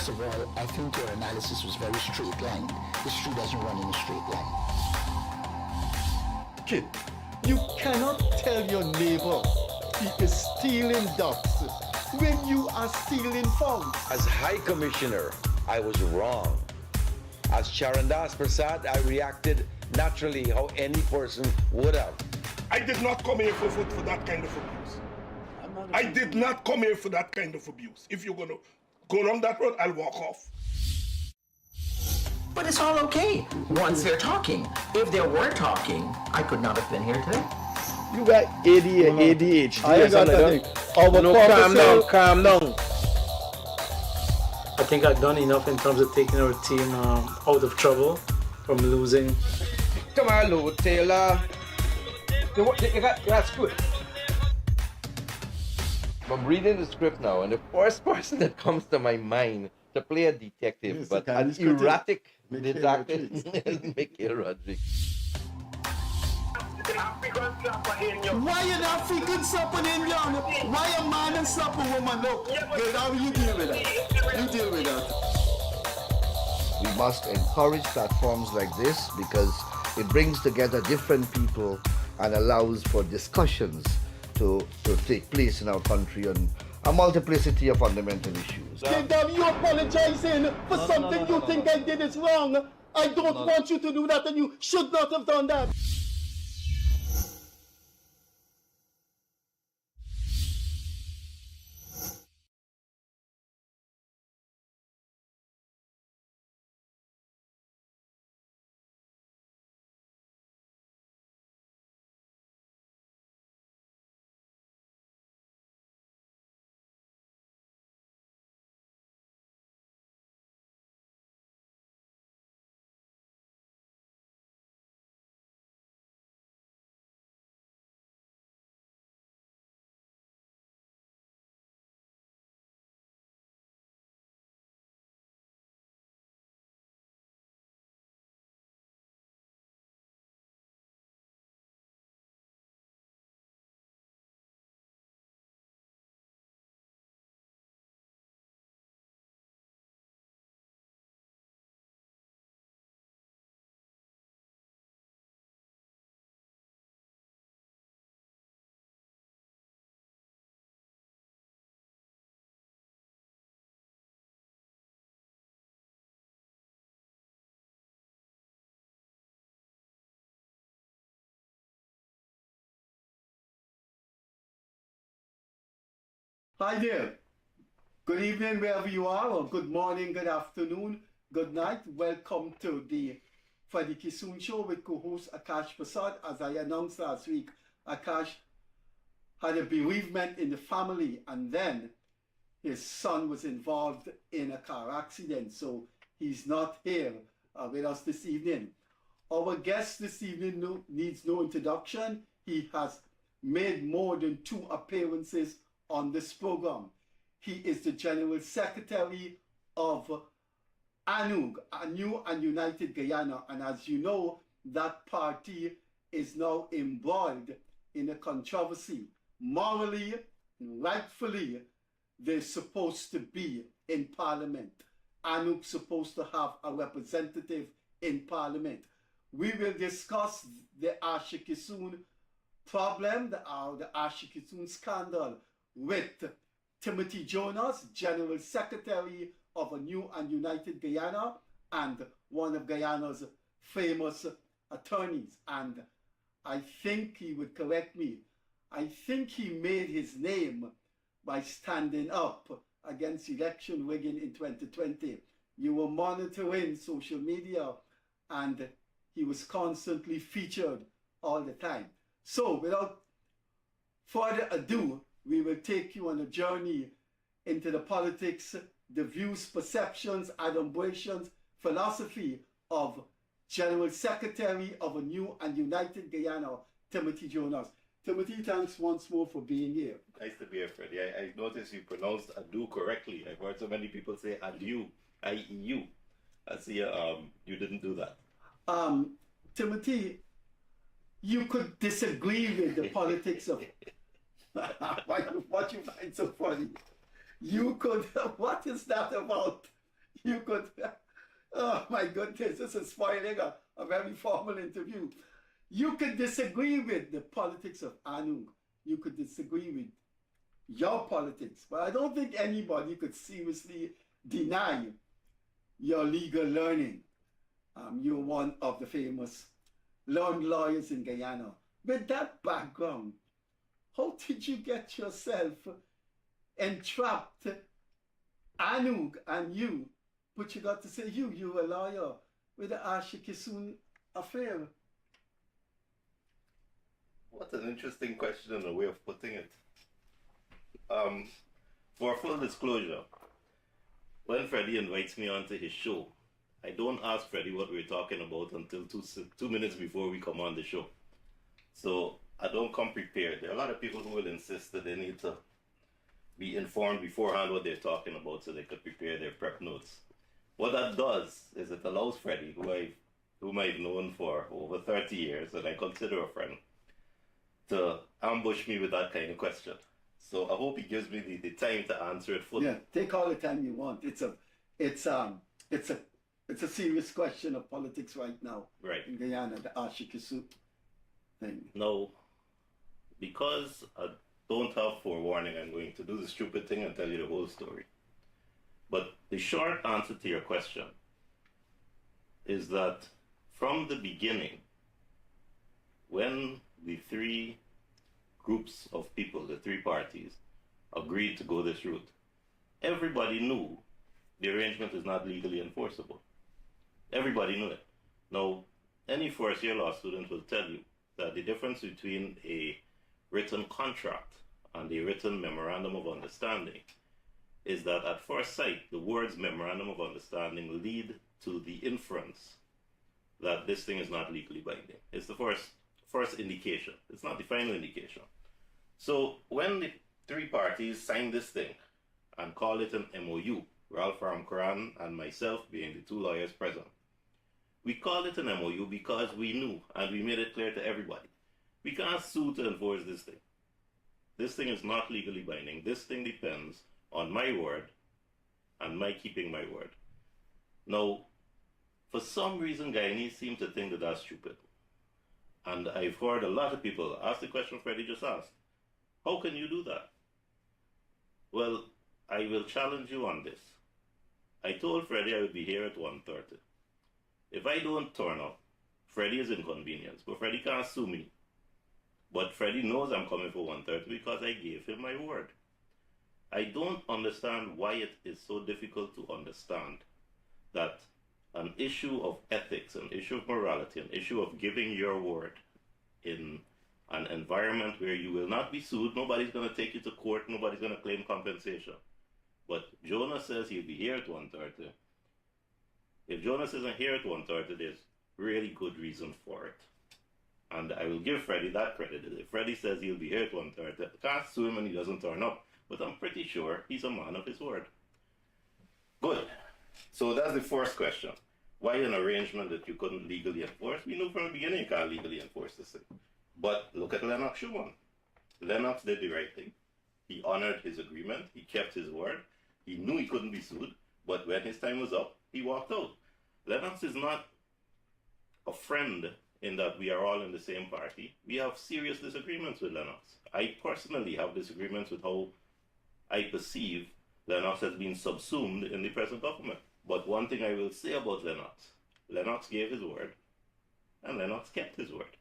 First of all, I think your analysis was very straight line. History doesn't run in a straight line. Kid, you cannot tell your neighbor he is stealing ducks when you are stealing phones. As High Commissioner, I was wrong. As Charandas Prasad, I reacted naturally how any person would have. I did not come here for that kind of abuse. I did not come here for that kind of abuse. If you're going to go down that road, I'll walk off. But it's all okay once they're talking. If they were talking, I could not have been here today. You got ADHD. I got nothing. Calm down. I think I've done enough in terms of taking our team out of trouble from losing. Come on, Lou Taylor. That's good. I'm reading the script now, and the first person that comes to my mind to play a detective, Yes, but the an Guyanese erratic Mickey detective Rodriguez. is Mickey Rodriguez. Why an African slap an Indian? Why a man and slap a woman? No, girl, how you deal with that? You deal with that. We must encourage platforms like this because it brings together different people and allows for discussions to take place in our country on a multiplicity of fundamental issues. Kingdom, you apologizing for something you think I did is wrong. I don't want you to do that, and you should not have done that. Hi there. Good evening wherever you are, or good morning, good afternoon, good night. Welcome to the Freddie Kissoon Show with Co-Host Akash Persaud. As I announced last week, Akash had a bereavement in the family, and then his son was involved in a car accident, so he's not here with us this evening. Our guest this evening needs no introduction. He has made more than 2 appearances on this program. He is the General Secretary of ANUG, A New and United Guyana, and as you know, that party is now embroiled in a controversy. Morally, rightfully, they're supposed to be in Parliament. ANUG's supposed to have a representative in Parliament. We will discuss the Akash Kissoon problem, the Akash Kissoon scandal, with Timothy Jonas, General Secretary of A New and United Guyana, and one of Guyana's famous attorneys. And I think he would correct me. I think he made his name by standing up against election rigging in 2020. You were monitoring social media, and he was constantly featured all the time. So without further ado, we will take you on a journey into the politics, the views, perceptions, adumbrations, philosophy of General Secretary of A New and United Guyana, Timothy Jonas. Timothy, thanks once more for being here. Nice to be here, Freddie. I noticed you pronounced ado correctly. I've heard so many people say adieu, I-E-U. I see you didn't do that. Timothy, you could disagree with the politics of what you find so funny. You could, what is that about? You could, oh my goodness, this is spoiling a very formal interview. You could disagree with the politics of ANUG. You could disagree with your politics, but I don't think anybody could seriously deny your legal learning. You're one of the famous learned lawyers in Guyana. With that background, how did you get yourself entrapped? ANUG and you, but you got to say you were a lawyer with the Freddie Kissoon affair. What an interesting question and a way of putting it. For full disclosure, when Freddie invites me onto his show, I don't ask Freddie what we're talking about until 2 minutes before we come on the show. So I don't come prepared. There are a lot of people who will insist that they need to be informed beforehand what they're talking about so they could prepare their prep notes. What that does is it allows Freddie, whom I've known for over 30 years and I consider a friend, to ambush me with that kind of question. So I hope he gives me the time to answer it fully. Yeah, take all the time you want. It's a serious question of politics right now. Right. In Guyana, the Freddie Kissoon thing. Now, because I don't have forewarning, I'm going to do the stupid thing and tell you the whole story. But the short answer to your question is that from the beginning, when the three groups of people, the three parties, agreed to go this route, everybody knew the arrangement is not legally enforceable. Everybody knew it. Now, any first-year law student will tell you that the difference between a written contract and a written memorandum of understanding is that at first sight, the words memorandum of understanding lead to the inference that this thing is not legally binding. It's the first indication. It's not the final indication. So when the three parties signed this thing and called it an MOU, Ralph Ramkaran and myself being the two lawyers present, we called it an MOU because we knew and we made it clear to everybody. We can't sue to enforce this thing. This thing is not legally binding. This thing depends on my word and my keeping my word. Now, for some reason, Guyanese seem to think that that's stupid. And I've heard a lot of people ask the question Freddie just asked. How can you do that? Well, I will challenge you on this. I told Freddie I would be here at 1:30. If I don't turn up, Freddie is inconvenienced, but Freddie can't sue me. But Freddie knows I'm coming for 1:30 because I gave him my word. I don't understand why it is so difficult to understand that an issue of ethics, an issue of morality, an issue of giving your word in an environment where you will not be sued, nobody's going to take you to court, nobody's going to claim compensation. But Jonas says he'll be here at 1:30. If Jonas isn't here at 1:30, there's really good reason for it. And I will give Freddie that credit. If Freddie says he'll be here at 1:30, I can't sue him and he doesn't turn up. But I'm pretty sure he's a man of his word. Good. So that's the first question. Why an arrangement that you couldn't legally enforce? We knew from the beginning you can't legally enforce this thing. But look at Lennox Schumann. Lennox did the right thing. He honored his agreement. He kept his word. He knew he couldn't be sued. But when his time was up, he walked out. Lennox is not a friend in that we are all in the same party. We have serious disagreements with Lennox. I personally have disagreements with how I perceive Lennox has been subsumed in the present government. But one thing I will say about Lennox gave his word, and Lennox kept his word.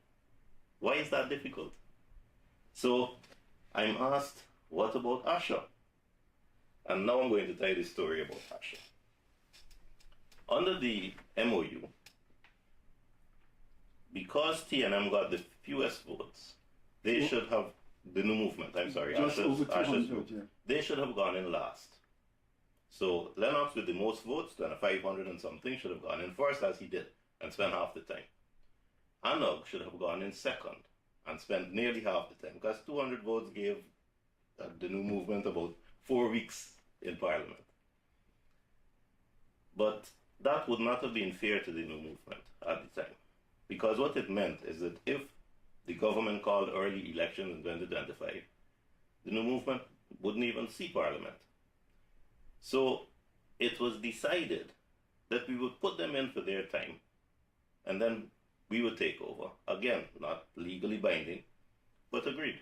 Why is that difficult? So I'm asked, what about Asha? And now I'm going to tell you the story about Asha. Under the MOU, because TNM got the fewest votes, they should have, the new movement, I'm sorry, Just over 200, group, yeah. they should have gone in last. So Lennox with the most votes, 500 and something, should have gone in first as he did and spent half the time. ANUG should have gone in second and spent nearly half the time because 200 votes gave the new movement about 4 weeks in parliament. But that would not have been fair to the new movement at the time, because what it meant is that if the government called early elections in 2025, the new movement wouldn't even see parliament. So it was decided that we would put them in for their time, and then we would take over. Again, not legally binding, but agreed.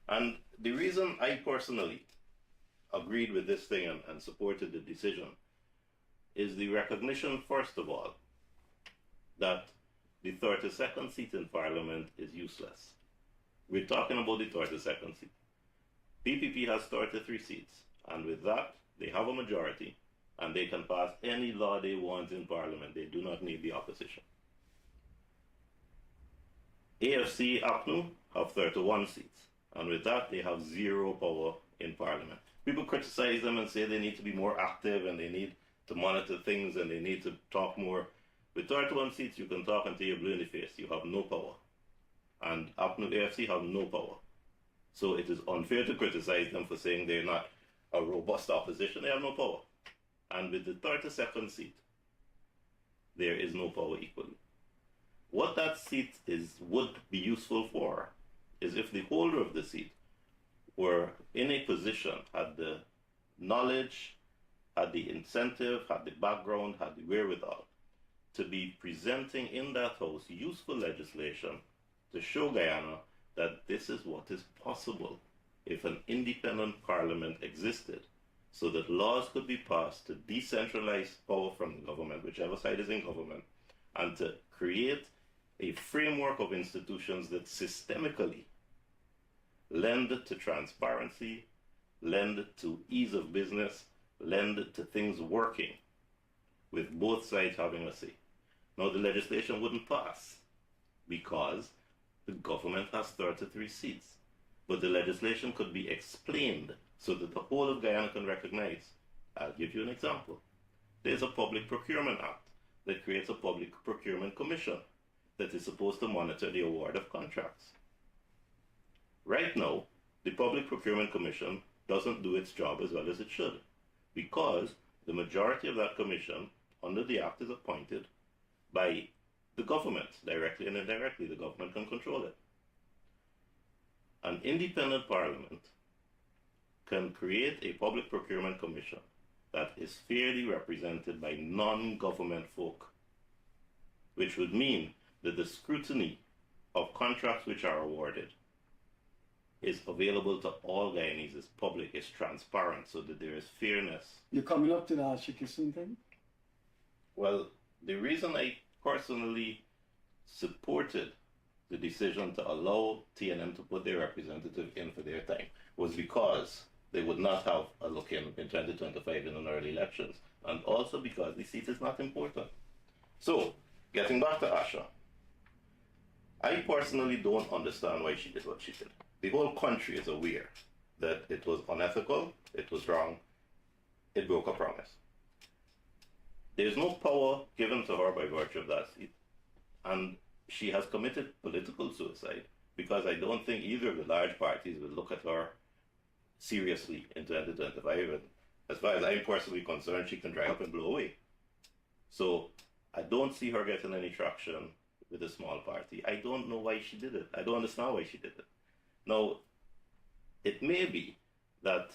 And the reason I personally agreed with this thing and supported the decision is the recognition, first of all, that the 32nd seat in Parliament is useless. We're talking about the 32nd seat. PPP has 33 seats, and with that, they have a majority, and they can pass any law they want in Parliament. They do not need the opposition. AFC APNU have 31 seats, and with that, they have zero power in Parliament. People criticize them and say they need to be more active and they need to monitor things and they need to talk more. With 31 seats, you can talk until you're blue in the face. You have no power. And APNU AFC have no power. So it is unfair to criticize them for saying they're not a robust opposition. They have no power. And with the 32nd seat, there is no power equally. What that seat would be useful for is if the holder of the seat were in a position, had the knowledge, had the incentive, had the background, had the wherewithal to be presenting in that house useful legislation to show Guyana that this is what is possible if an independent parliament existed, so that laws could be passed to decentralize power from the government, whichever side is in government, and to create a framework of institutions that systemically lend to transparency, lend to ease of business, lend to things working, with both sides having a say. Now, the legislation wouldn't pass because the government has 33 seats. But the legislation could be explained so that the whole of Guyana can recognize. I'll give you an example. There's a Public Procurement Act that creates a Public Procurement Commission that is supposed to monitor the award of contracts. Right now, the Public Procurement Commission doesn't do its job as well as it should, because the majority of that commission under the Act is appointed by the government, directly and indirectly. The government can control it. An independent parliament can create a Public Procurement Commission that is fairly represented by non-government folk, which would mean that the scrutiny of contracts which are awarded is available to all Guyanese, is public, is transparent, so that there is fairness. You're coming up to the Kissoon thing? Well, the reason I personally supported the decision to allow TNM to put their representative in for their time was because they would not have a look in 2025 in an early elections, and also because the seat is not important. So, getting back to Asha, I personally don't understand why she did what she did. The whole country is aware that it was unethical, it was wrong, it broke a promise. There's no power given to her by virtue of that seat. And she has committed political suicide because I don't think either of the large parties will look at her seriously in 2025. And as far as I'm personally concerned, she can dry up and blow away. So I don't see her getting any traction with a small party. I don't know why she did it. I don't understand why she did it. Now, it may be that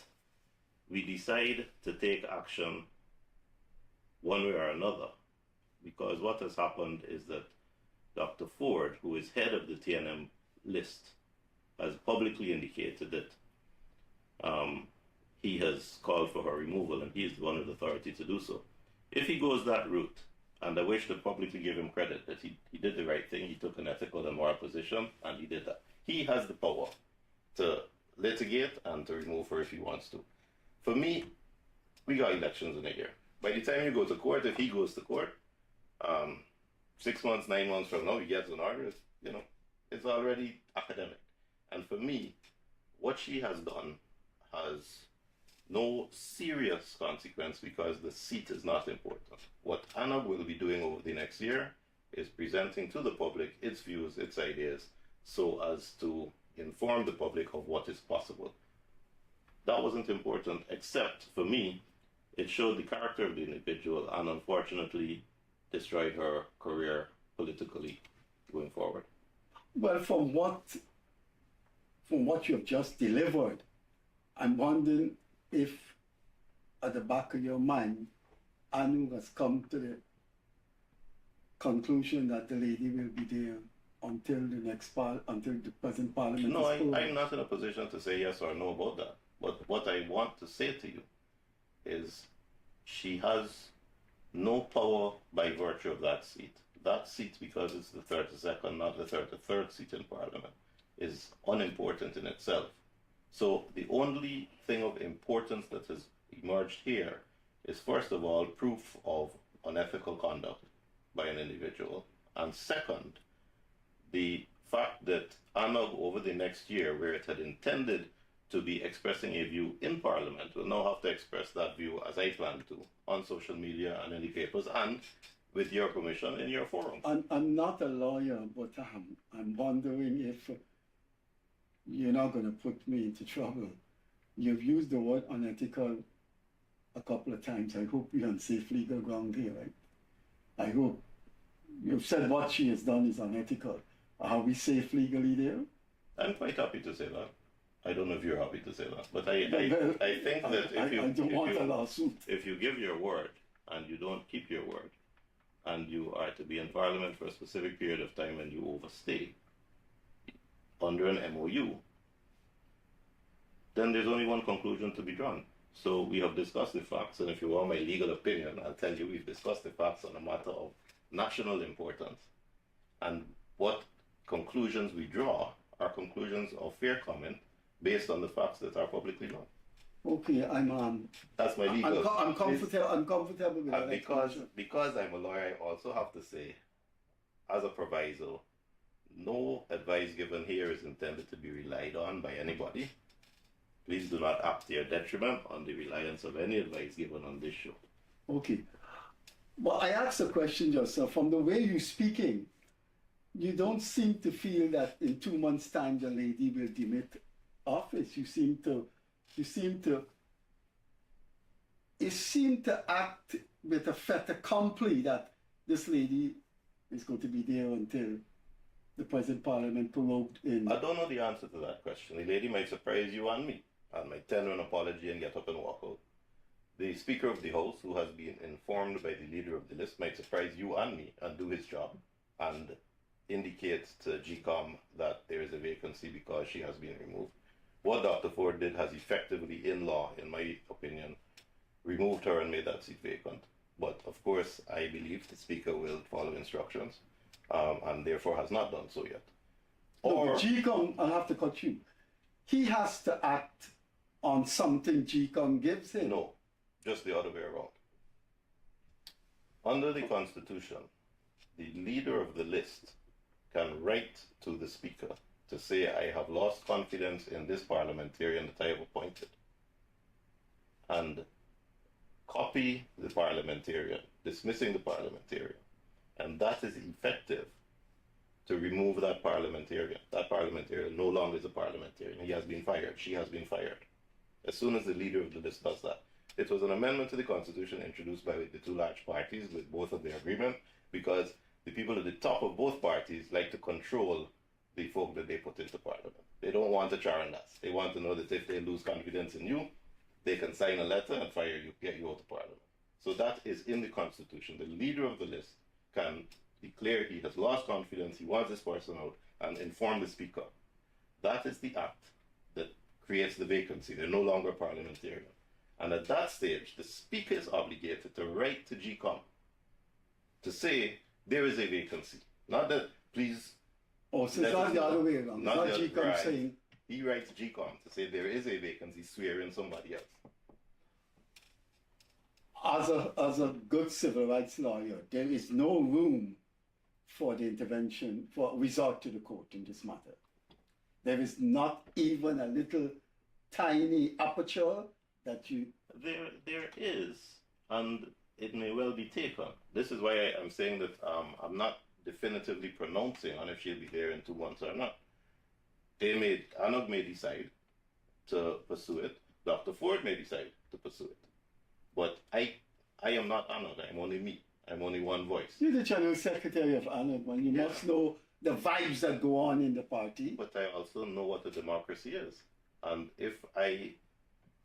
we decide to take action one way or another, because what has happened is that Dr. Ford, who is head of the TNM list, has publicly indicated that he has called for her removal, and he is the one with authority to do so. If he goes that route, and I wish to publicly give him credit that he did the right thing, he took an ethical and moral position, and he did that. He has the power to litigate and to remove her if he wants to. For me, we got elections in a year. By the time you go to court, if he goes to court, 6 months, 9 months from now, he gets an order, it's already academic. And for me, what she has done has no serious consequence because the seat is not important. What ANUG will be doing over the next year is presenting to the public its views, its ideas, so as to inform the public of what is possible. That wasn't important, except for me, it showed the character of the individual and unfortunately destroyed her career politically going forward. Well, from what you have just delivered, I'm wondering if at the back of your mind ANUG has come to the conclusion that the lady will be there until the present parliament No, is over? I'm not in a position to say yes or no about that. But what I want to say to you is she has no power by virtue of that seat. That seat, because it's the 32nd, not the 33rd seat in Parliament, is unimportant in itself. So the only thing of importance that has emerged here is, first of all, proof of unethical conduct by an individual. And second, the fact that ANUG over the next year, where it had intended to be expressing a view in Parliament, will now have to express that view, as I plan to, on social media and in the papers, and with your permission in your forum. I'm not a lawyer, but I'm wondering if you're not going to put me into trouble. You've used the word unethical a couple of times. I hope we're on safe legal ground here, right? I hope. You've said what she has done is unethical. Are we safe legally there? I'm quite happy to say that. I don't know if you're happy to say that, but I think that if you give your word and you don't keep your word, and you are to be in Parliament for a specific period of time and you overstay under an MOU, then there's only one conclusion to be drawn. So we have discussed the facts, and if you want my legal opinion, I'll tell you we've discussed the facts on a matter of national importance. And what conclusions we draw are conclusions of fair comment based on the facts that are publicly known. Okay, that's my legal. I'm comfortable with that. Because I'm a lawyer, I also have to say, as a proviso, no advice given here is intended to be relied on by anybody. Please do not act to your detriment on the reliance of any advice given on this show. Okay. Well, I asked a question just from the way you're speaking, you don't seem to feel that in 2 months' time the lady will demit office. You seem to act with a fait accompli that this lady is going to be there until the present parliament prorogued in. I don't know the answer to that question. The lady might surprise you and me, and might tender an apology and get up and walk out. The Speaker of the House, who has been informed by the leader of the list, might surprise you and me and do his job and indicate to GCOM that there is a vacancy because she has been removed. What Dr. Ford did has effectively, in law, in my opinion, removed her and made that seat vacant. But of course, I believe the Speaker will follow instructions and therefore has not done so yet. Or GCOM, I'll have to cut you. He has to act on something GCOM gives him. No, just the other way around. Under the Constitution, the leader of the list can write to the Speaker to say, I have lost confidence in this parliamentarian that I have appointed, and copy the parliamentarian, dismissing the parliamentarian. And that is effective to remove that parliamentarian. That parliamentarian no longer is a parliamentarian. He has been fired. She has been fired. As soon as the leader of the list does that. It was an amendment to the Constitution introduced by the two large parties with both of their agreement, because the people at the top of both parties like to control the folk that they put into Parliament. They don't want a charandas. They want to know that if they lose confidence in you, they can sign a letter and fire you, get you out of Parliament. So that is in the Constitution. The leader of the list can declare he has lost confidence, he wants this person out, and inform the Speaker. That is the act that creates the vacancy. They're no longer parliamentarian. And at that stage, the Speaker is obligated to write to GCOM to say there is a vacancy. Not that, please. Oh, so it's not the other way around. It's not GCOM right. saying. He writes GCOM to say there is a vacancy, swearing somebody else. As a good civil rights lawyer, there is no room for the intervention, for resort to the court in this matter. There is not even a little tiny aperture that you... There is, and it may well be taken. This is why I'm saying that I'm not definitively pronouncing on if she'll be there in 2 months or not. ANUG may decide to pursue it. Dr. Ford may decide to pursue it. But I am not ANUG. I'm only me. I'm only one voice. You're the General Secretary of ANUG, and you must know the vibes that go on in the party. But I also know what a democracy is. And if I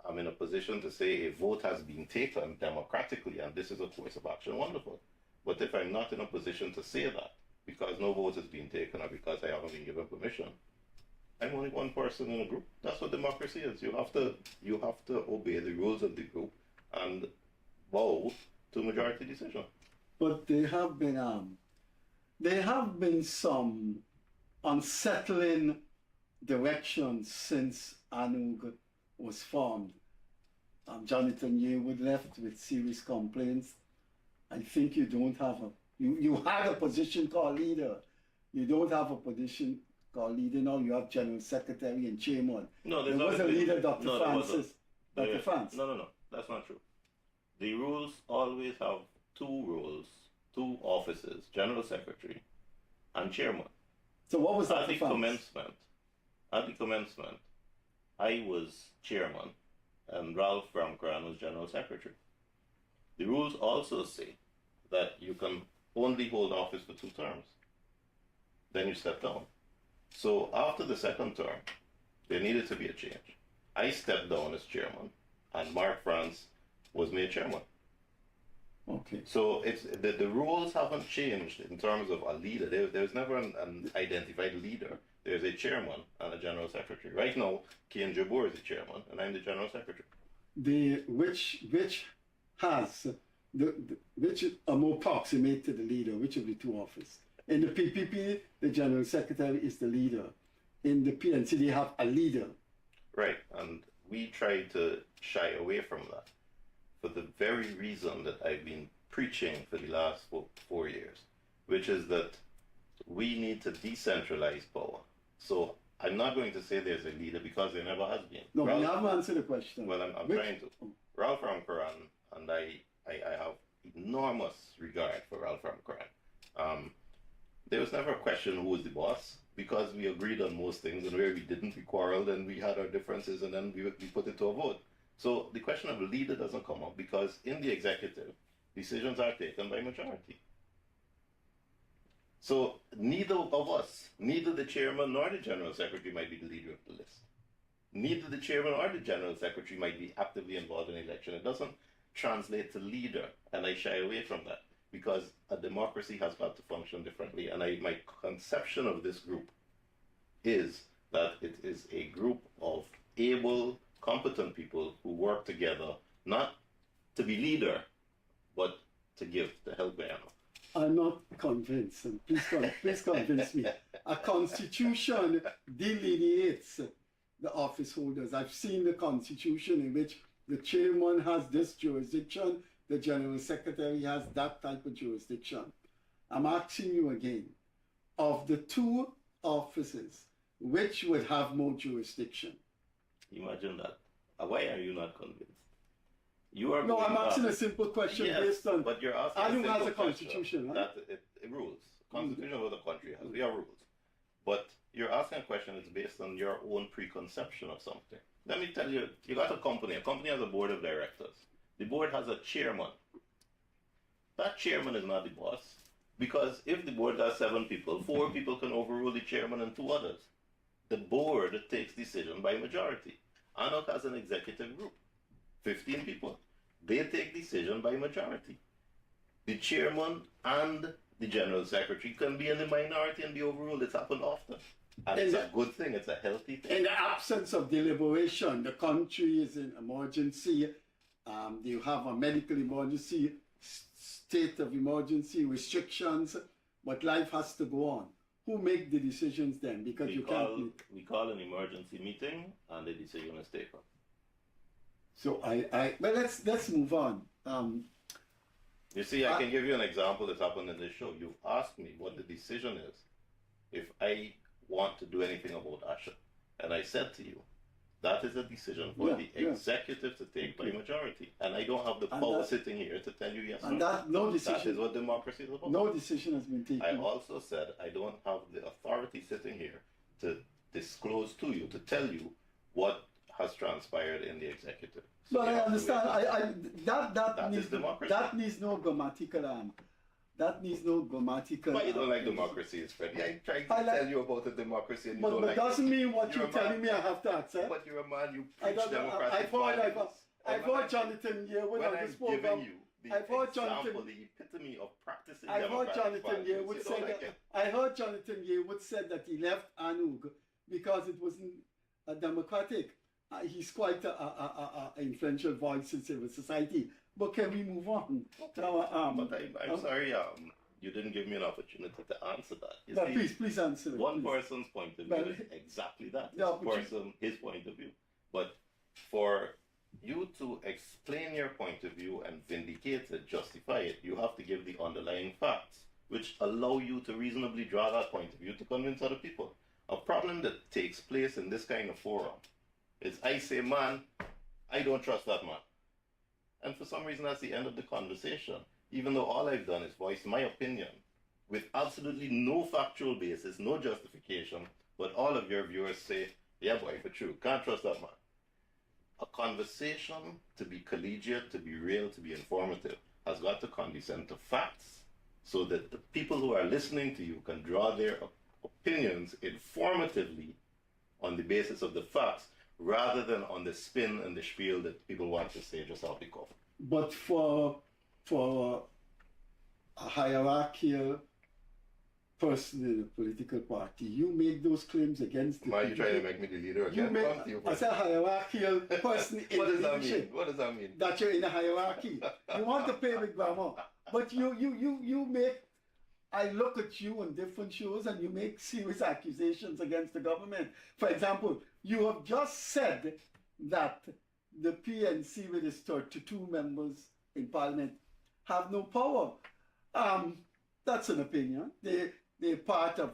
I'm in a position to say a vote has been taken democratically and this is a course of action, wonderful. But if I'm not in a position to say that because no vote has been taken or because I haven't been given permission, I'm only one person in a group. That's what democracy is. You have to obey the rules of the group and bow to majority decision. But there have been some unsettling directions since ANUG was formed. Jonathan Yearwood left with serious complaints. I think you don't have you had a position called leader. You don't have a position called leader now. You have general secretary and chairman. No, there was a leader, Dr. No, Francis. Dr. Francis. No, that's not true. The rules always have two roles, two offices: general secretary and chairman. So what was At Dr. the Francis? commencement, I was chairman and Ralph Ramkaran was general secretary. The rules also say that you can only hold office for 2 terms. Then you step down. So after the second term, there needed to be a change. I stepped down as chairman and Mark France was made chairman. Okay. So it's the rules haven't changed in terms of a leader. There's never an identified leader. There's a chairman and a general secretary. Right now, Kian Jabur is the chairman, and I'm the general secretary. Which are more proximate to the leader? Which of the two offices? In the PPP, the general secretary is the leader. In the PNC, they have a leader. Right, and we try to shy away from that for the very reason that I've been preaching for the last 4 years, which is that we need to decentralize power. So I'm not going to say there's a leader because there never has been. No, you haven't answered the question. Well, I'm trying to. Ralph Ramkaran, and I have enormous regard for Ralph Ramkaran. There was never a question who was the boss because we agreed on most things, and where we didn't, we quarreled and we had our differences, and then we put it to a vote. So the question of leader doesn't come up because in the executive, decisions are taken by majority. So neither of us, neither the chairman nor the general secretary might be the leader of the list. Neither the chairman or the general secretary might be actively involved in the election. It doesn't translate to leader, and I shy away from that because a democracy has got to function differently. And my conception of this group is that it is a group of able, competent people who work together, not to be leader, but to help Guyana. I'm not convinced, and please convince me. A constitution delineates the office holders. I've seen the constitution in which the chairman has this jurisdiction, the general secretary has that type of jurisdiction. I'm asking you again, of the 2 offices, which would have more jurisdiction? Imagine that. Why are you not convinced? You are. No, I'm asking a simple question based on. But you're asking. ANUG has a constitution, right? That it rules. Constitution of the country has. We have rules. But you're asking a question that's based on your own preconception of something. Let me tell you, you got a company. A company has a board of directors. The board has a chairman. That chairman is not the boss. Because if the board has 7 people, 4 people can overrule the chairman and 2 others. The board takes decision by majority. ANUG has an executive group, 15 people. They take decision by majority. The chairman and the general secretary can be in the minority and be overruled. It's happened often. And it's a good thing. It's a healthy thing. In the absence of deliberation, the country is in emergency. You have a medical emergency, state of emergency, restrictions, but life has to go on. Who make the decisions then? Because we call an emergency meeting and the decision is taken. So well, let's move on. You see, I can give you an example that's happened in this show. You've asked me what the decision is if I want to do anything about Asha. And I said to you, that is a decision for the executive to take by majority. And I don't have the power sitting here to tell you yes or no. No decision. That is what democracy is about. No decision has been taken. I also said I don't have the authority sitting here to disclose to you, to tell you what has transpired in the executive. So but I understand. That is democracy. That needs no grammatical That needs no grammatical. But you don't like democracy, Freddie. I tried to I like- tell you about a democracy and you But, don't but like doesn't it. mean what You're you're a man. telling me I have to accept. But you're a man, you I preach don't know. democratic I've heard values. Jonathan Yearwood When on I'm this giving program. you the I've heard example, Jonathan. the epitome of practicing I've heard democratic Jonathan values, Yearwood you say don't like that. it. I heard Jonathan Yearwood said that he left ANUG because it wasn't democratic. He's quite a influential voice in civil society. But can we move on to our But I'm sorry, you didn't give me an opportunity to answer that. You No, see, please answer it. one please. person's point of view Well, is exactly that. no, His point of view. But for you to explain your point of view and vindicate it, justify it, you have to give the underlying facts, which allow you to reasonably draw that point of view to convince other people. A problem that takes place in this kind of forum is I say, man, I don't trust that man. And for some reason, that's the end of the conversation. Even though all I've done is voice my opinion with absolutely no factual basis, no justification, but all of your viewers say, yeah, boy, for true, can't trust that man. A conversation, to be collegiate, to be real, to be informative, has got to condescend to facts so that the people who are listening to you can draw their opinions informatively on the basis of the facts rather than on the spin and the spiel that people want to say just off the cuff. But for a hierarchical person in a political party, you make those claims against the Why are you people. trying to make me the leader You again? make, Come to you, as bro. a hierarchical person in What the does that mean? leadership, What does that mean? that you're in a hierarchy. You want to play with grammar, but you make. I look at you on different shows and you make serious accusations against the government. For example, you have just said that the PNC with its 32 members in parliament have no power. That's an opinion. They're part of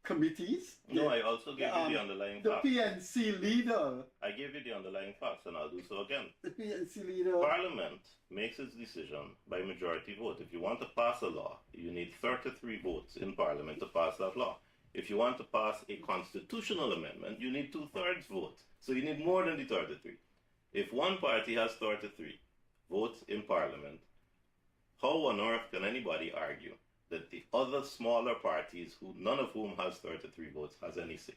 committees. No, I also gave you the underlying The facts. PNC leader, I gave you the underlying facts, and I'll do so again. the PNC leader. Parliament makes its decision by majority vote. If you want to pass a law, you need 33 votes in Parliament to pass that law. If you want to pass a constitutional amendment, you need 2/3 vote. So you need more than the 33. If one party has 33 votes in Parliament, how on earth can anybody argue that the other smaller parties, none of whom has 33 votes, has any say?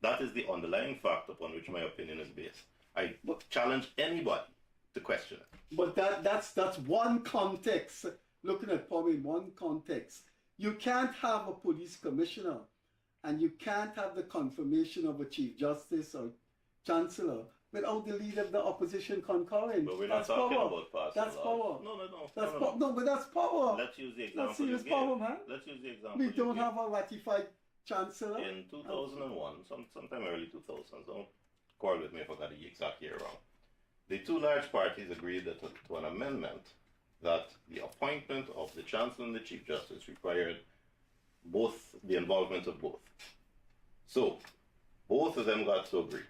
That is the underlying fact upon which my opinion is based. I challenge anybody to question it. But that's one context. Looking at power in one context. You can't have a police commissioner and you can't have the confirmation of a chief justice or chancellor without the leader of the opposition concurring. But we're not That's talking power. about passing That's laws. power. No. That's no. no, but that's power. Let's use the That's example serious you power, gave. man. Let's use the example We you don't gave. have a ratified chancellor. In 2001, sometime early 2000s, don't quarrel with me if I got the exact year wrong. The two large parties agreed to an amendment that the appointment of the Chancellor and the Chief Justice required both the involvement of both. So, both of them got to agree.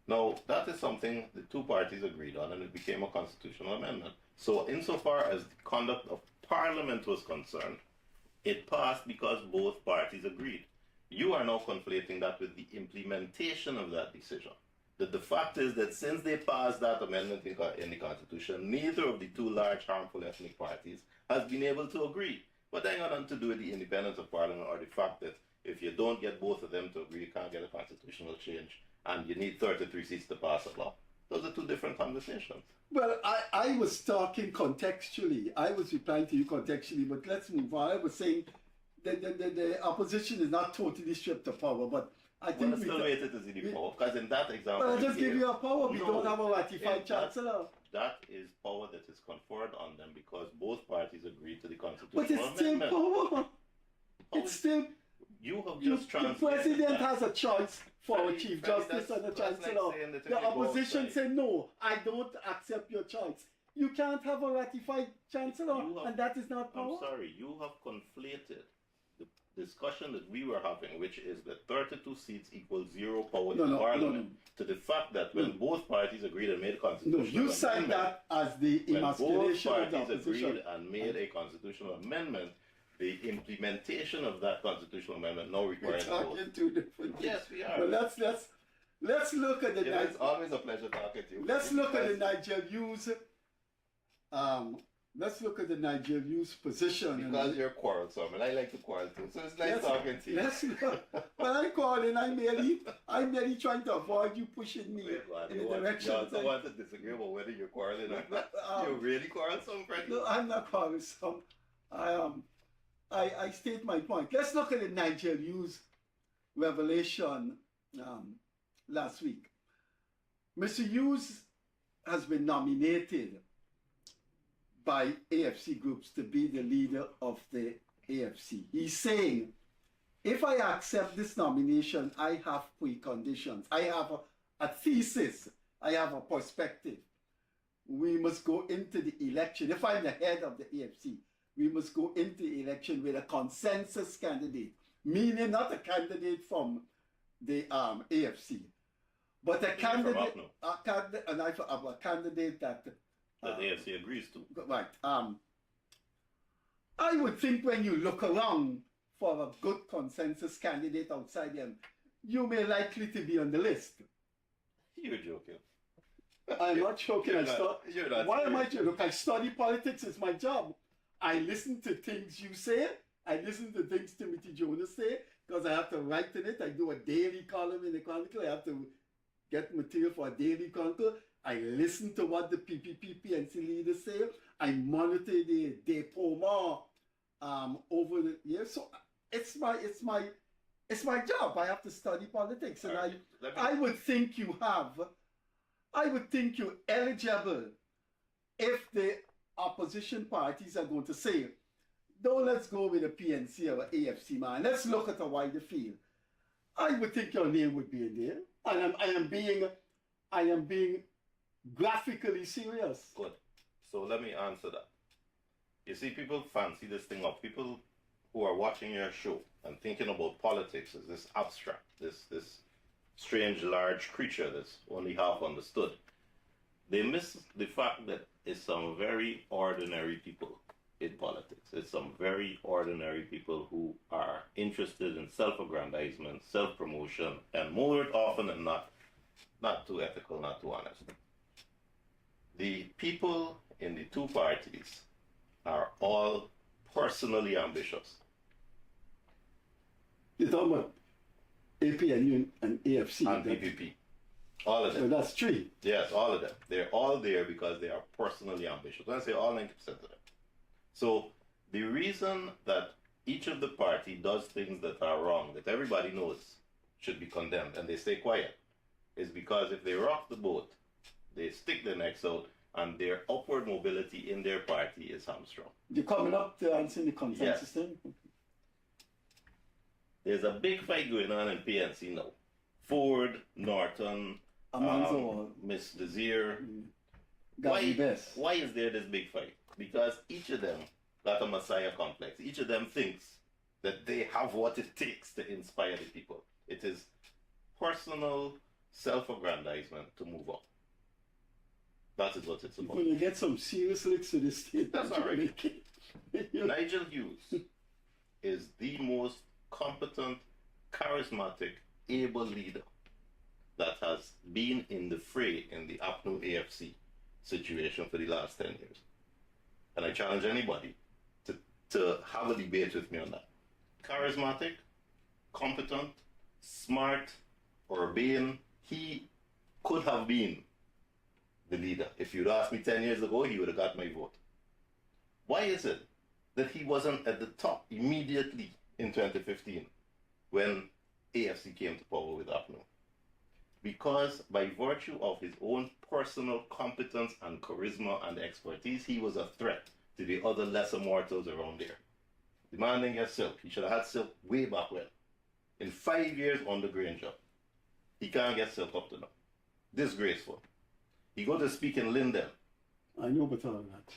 Now, that is something the two parties agreed on, and it became a constitutional amendment. So, insofar as the conduct of Parliament was concerned, it passed because both parties agreed. You are now conflating that with the implementation of that decision. That the fact is that since they passed that amendment in the Constitution, neither of the two large harmful ethnic parties has been able to agree. But that ain't got nothing to do with the independence of Parliament or the fact that if you don't get both of them to agree, you can't get a constitutional change, and you need 33 seats to pass a law. Those are two different conversations. Well, I was talking contextually. I was replying to you contextually, but let's move on. I was saying the opposition is not totally stripped of power, but I think Well, still waited to see the power, because in that example... Well, I just give you a power. We No, don't have a ratified chancellor. That is power that is conferred on them because both parties agreed to the constitutional But it's still amendment. power. It's still... You have The just translated president that. has a choice for a Freddie, chief Freddie, justice and a that's like chancellor. saying that if The you go opposition outside- said, no, I don't accept your choice. You can't have a ratified chancellor, You have- and that is not power. I'm sorry, you have conflated the discussion that we were having, which is that 32 seats equals 0 power No, in no, Parliament, no. to the fact that when both parties agreed and made a No, constitutional you cite amendment, that as the when both emasculation of the parties opposition. agreed and made a constitutional amendment, the implementation of that constitutional amendment now We're requires a vote. talking two different things. Yes, we are. But let's look at the It's always a pleasure talking to you. let's look at the Niger News let's look at the Niger Youth's position. Because you're quarrelsome, and I like to quarrel too. So it's nice talking to you. Let's look. When I call in, I'm merely trying to avoid you pushing me in the direction. You also want to disagree about whether you're quarreling or not. You're really quarrelsome, Freddie? No, I'm not quarrelsome. I state my point. Let's look at the Niger Youth's revelation last week. Mr. Hughes has been nominated by AFC groups to be the leader of the AFC. He's saying, if I accept this nomination, I have preconditions. I have a thesis. I have a perspective. We must go into the election. If I'm the head of the AFC, we must go into the election with a consensus candidate, meaning not a candidate from the AFC, but a candidate, a candidate that the AFC agrees to. Right. I would think when you look around for a good consensus candidate outside them, you may likely to be on the list. You're joking. I'm not joking. You're not Why am I serious. joking? Look, I study politics. It's my job. I listen to things you say. I listen to things Timothy Jonas say because I have to write in it. I do a daily column in the Chronicle. I have to get material for a daily Chronicle. I listen to what the PPP PNC leaders say. I monitor the deploiement over the years. So it's my job. I have to study politics, and I would think you're eligible if the opposition parties are going to say, no, let's go with a PNC or AFC man. Let's look at a wider field. I would think your name would be in there. And I am being graphically serious. Good. So let me answer that. You see, people fancy this thing up. People who are watching your show and thinking about politics as this abstract, this strange large creature that's only half understood. They miss the fact that it's some very ordinary people in politics. It's some very ordinary people who are interested in self-aggrandizement, self-promotion, and more often than not too ethical, not too honest. The people in the two parties are all personally ambitious. You're talking about APNU and AFC. And PPP. All of them. So that's three. Yes, all of them. They're all there because they are personally ambitious. When I say all, 90% of them. So the reason that each of the party does things that are wrong, that everybody knows should be condemned, and they stay quiet, is because if they rock the boat, they stick their necks out, and their upward mobility in their party is hamstrung. You're coming up to answering the consensus thing? There's a big fight going on in PNC now. Ford, Norton, Miss Desir. Why is there this big fight? Because each of them got a messiah complex. Each of them thinks that they have what it takes to inspire the people. It is personal self-aggrandizement to move up. That is what it's about. When you get some serious licks to this state, that's all right. Nigel Hughes is the most competent, charismatic, able leader that has been in the fray in the APNU AFC situation for the last 10 years. And I challenge anybody to have a debate with me on that. Charismatic, competent, smart, urbane. He could have been the leader. If you'd asked me 10 years ago, he would have got my vote. Why is it that he wasn't at the top immediately in 2015 when AFC came to power with APNU? Because by virtue of his own personal competence and charisma and expertise, he was a threat to the other lesser mortals around there. The man didn't get Silk. He should have had Silk way back when. In 5 years on the Granger, he can't get Silk up to now. Disgraceful. He go to speak in Linden. I know about all that.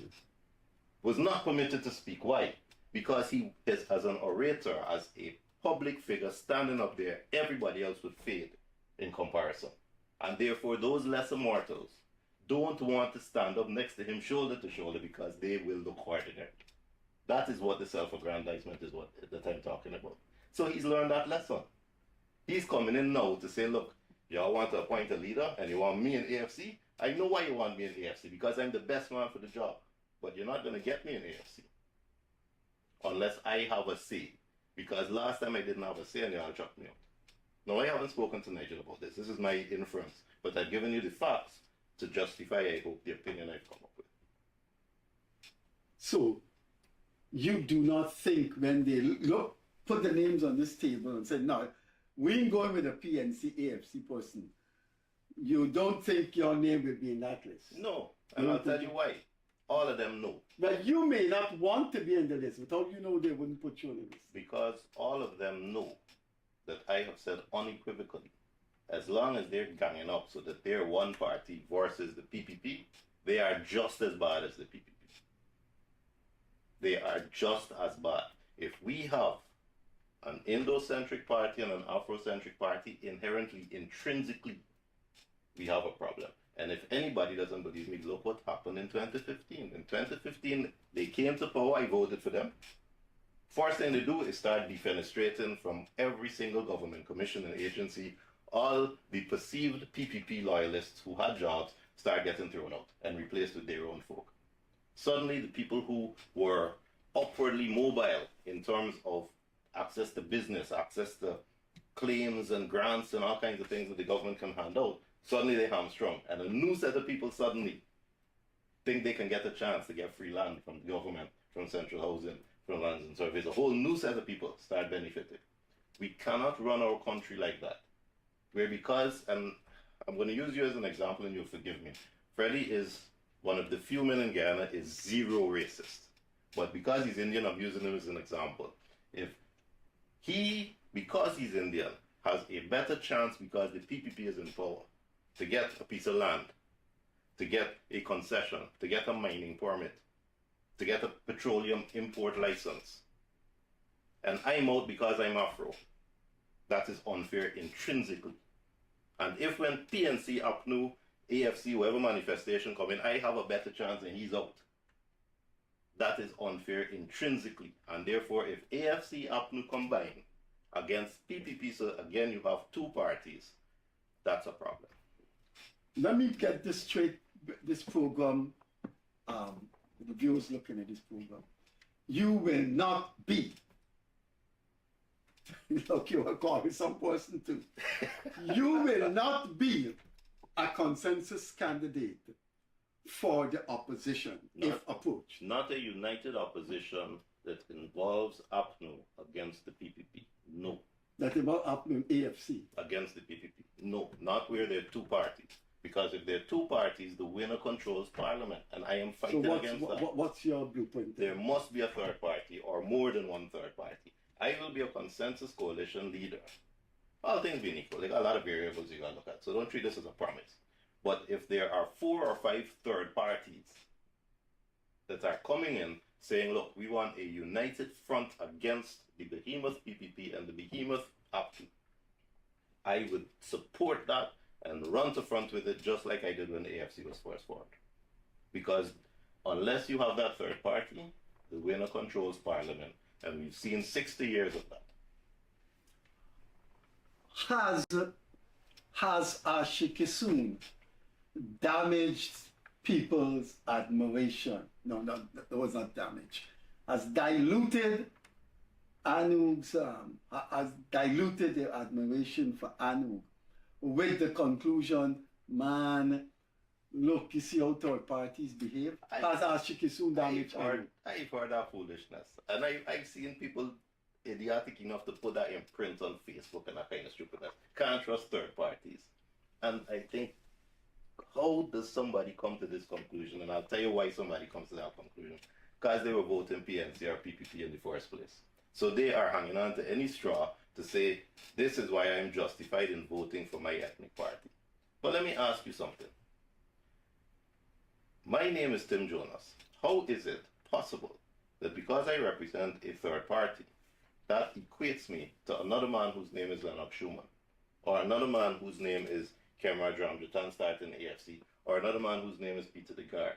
Was not permitted to speak. Why? Because he is, as an orator, as a public figure standing up there, everybody else would fade in comparison. And therefore, those lesser mortals don't want to stand up next to him shoulder to shoulder because they will look ordinary. That is what the self-aggrandizement is what that I'm talking about. So he's learned that lesson. He's coming in now to say, look, y'all want to appoint a leader and you want me in AFC? I know why you want me in AFC, because I'm the best man for the job. but you're not going to get me in AFC unless I have a say. Because last time I didn't have a say and y'all chucked me out. No, I haven't spoken to Nigel about this. This is my inference. But I've given you the facts to justify, I hope, the opinion I've come up with. So, you do not think when they put the names on this table and say, no, we ain't going with a PNC AFC person. You don't think your name will be in that list? No, and I'll tell you why. All of them know. But you may not want to be in the list, but how do you know they wouldn't put you on the list? Because all of them know that I have said unequivocally, as long as they're ganging up so that they're one party versus the PPP, they are just as bad as the PPP. They are just as bad. If we have an Indo-centric party and an Afro-centric party, inherently, intrinsically, we have a problem. And if anybody doesn't believe me, look what happened in 2015. In 2015, they came to power, I voted for them. First thing they do is start defenestrating from every single government commission and agency. All the perceived PPP loyalists who had jobs start getting thrown out and replaced with their own folk. Suddenly, the people who were upwardly mobile in terms of access to business, access to claims and grants and all kinds of things that the government can hand out, suddenly they hamstrung. And a new set of people suddenly think they can get a chance to get free land from the government, from central housing, from lands and surveys. A whole new set of people start benefiting. We cannot run our country like that. Where because, and I'm going to use you as an example and you'll forgive me, Freddie is one of the few men in Guyana is zero racist. But because he's Indian, I'm using him as an example. If he, because he's Indian, has a better chance because the PPP is in power to get a piece of land, to get a concession, to get a mining permit, to get a petroleum import license, and I'm out because I'm Afro, that is unfair intrinsically. And if when PNC, APNU, AFC, whatever manifestation come in, I have a better chance and he's out, that is unfair intrinsically. And therefore, if AFC, APNU combine against PPP, so again you have two parties, that's a problem. Let me get this straight, this program, the viewers looking at this program. You will not be, look, you will call me some person too. You will not be a consensus candidate for the opposition if approached. Not a united opposition that involves APNU against the PPP. No. That involves APNU AFC. Against the PPP. No, not where there are two parties. Because if there are two parties, the winner controls parliament. And I am fighting against that. What's your blueprint? There must be a third party or more than one third party. I will be a consensus coalition leader. All things being equal, there are a lot of variables you gotta look at. So don't treat this as a promise. But if there are 4 or 5 third parties that are coming in saying, look, we want a united front against the behemoth PPP and the behemoth APNU, I would support that and run to front with it just like I did when the AFC was first formed. Because unless you have that third party, the winner controls parliament. And we've seen 60 years of that. Has Akash Kissoon damaged people's admiration? No, that was not damage. Has diluted ANUG's, has diluted their admiration for ANUG with the conclusion, man, look, you see how third parties behave? Has Akash Kissoon damaged ANUG? I've heard that foolishness. And I've seen people idiotic enough to put that in print on Facebook and that kind of stupidness. Can't trust third parties. And I think, how does somebody come to this conclusion? And I'll tell you why somebody comes to that conclusion. Because they were voting PNC or PPP in the first place. So they are hanging on to any straw to say, this is why I'm justified in voting for my ethnic party. But let me ask you something. My name is Tim Jonas. How is it possible that because I represent a third party, that equates me to another man whose name is Leonard Schumann, or another man whose name is Kemar Dramjatan starting AFC, or another man whose name is Peter DeGar?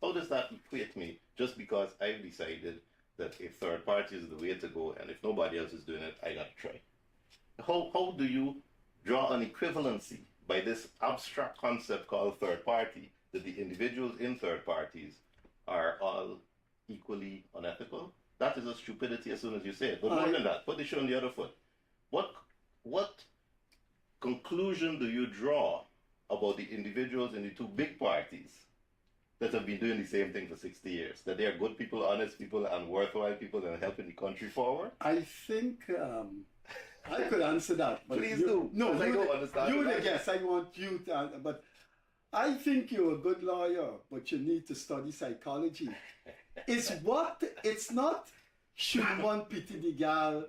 How does that equate me just because I've decided that a third party is the way to go, and if nobody else is doing it, I gotta try? How do you draw an equivalency by this abstract concept called third party, that the individuals in third parties are all equally unethical? That is a stupidity as soon as you say it. But more than that, put the shoe on the other foot. What conclusion do you draw about the individuals in the two big parties that have been doing the same thing for 60 years? That they are good people, honest people, and worthwhile people and helping the country forward? I think I could answer that. But Please do. No, I don't understand. You the guest. I want you to answer. But I think you're a good lawyer, but you need to study psychology. It's not should one pity the gal.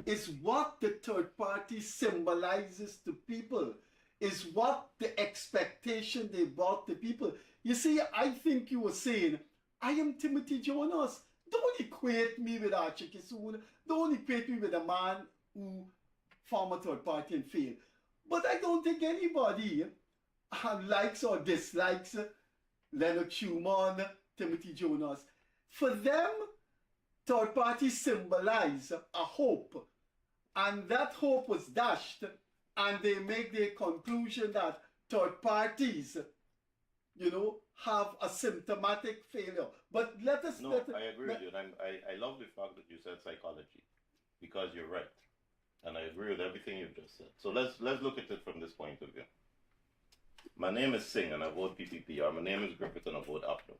It's what the third party symbolizes to people. Is what the expectation they brought to people. You see, I think you were saying, I am Timothy Jonas. Don't equate me with Archie Kissoon. Don't equate me with a man who formed a third party and failed. But I don't think anybody likes or dislikes Leonard Schumann, Timothy Jonas. For them, third parties symbolize a hope. And that hope was dashed, and they make their conclusion that third parties, have a symptomatic failure. But let us... I agree with you. And I love the fact that you said psychology, because you're right. And I agree with everything you've just said. So let's look at it from this point of view. My name is Singh and I vote PPP, or my name is Griffith and I vote APNU.